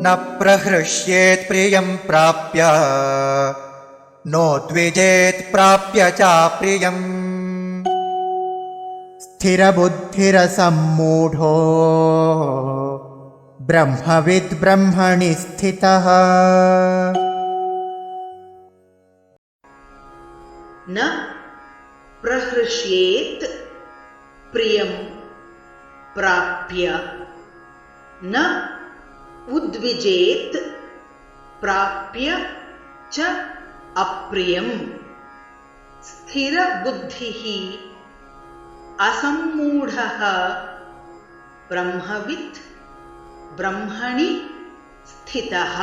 न प्रहृष्येत् प्रियं प्राप्य नोद्विजेत् प्राप्य चाप्रियम् स्थिरबुद्धिरसम्मूढो ब्रह्मविद् ब्रह्मणि स्थितः न प्रहृष्येत् प्रियं प्राप्य न उद्विजेत् प्राप्य च अप्रियम् स्थिरबुद्धिः असम्मूढः ब्रह्मवित् ब्रह्मणि स्थितः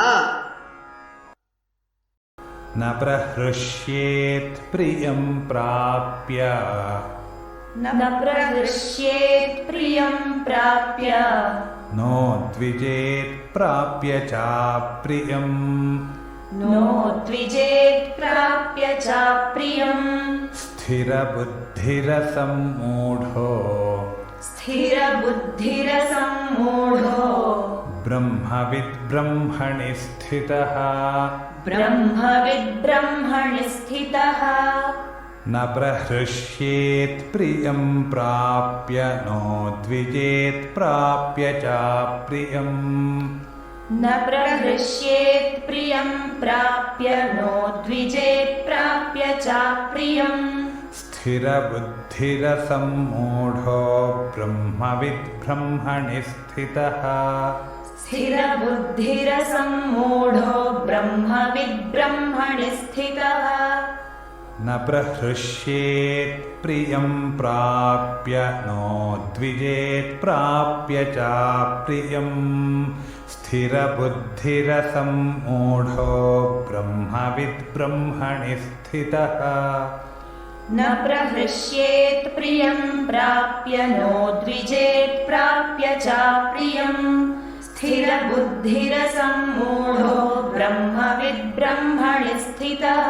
न प्रहृष्येत् प्रियं प्राप्य न प्रहृष्येत् प्रियं प्राप्य नोद्विजेत् प्राप्य चाप्रियम् नोद्विजेत् प्राप्य चाप्रियम् स्थिरबुद्धिरसम्मूढो स्थिरबुद्धिरसम्मूढो ब्रह्मविद् ब्रह्मणि स्थितः ब्रह्मविद् ब्रह्मणि स्थितः न प्रहृष्येत् प्रियं प्राप्य नोद्विजेत् प्राप्य चाप्रियम् न प्रहृष्येत् प्रियं प्राप्य नोद्विजेत् प्राप्य चाप्रियम् स्थिरबुद्धिरसम्मूढो ब्रह्मविद् ब्रह्मणि स्थितः स्थिरबुद्धिरसम्मूढो ब्रह्मविद् ब्रह्मणि स्थितः न प्रहृष्येत् प्रियं प्राप्य नोद्विजेत् प्राप्य चाप्रियम् स्थिरबुद्धिरसम्मूढो ब्रह्मविद् ब्रह्मणि स्थितः न प्रहृष्येत् प्रियं प्राप्य नोद्विजेत् प्राप्य चाप्रियम् स्थिरबुद्धिरसम्मूढो ब्रह्मविद् ब्रह्मणि स्थितः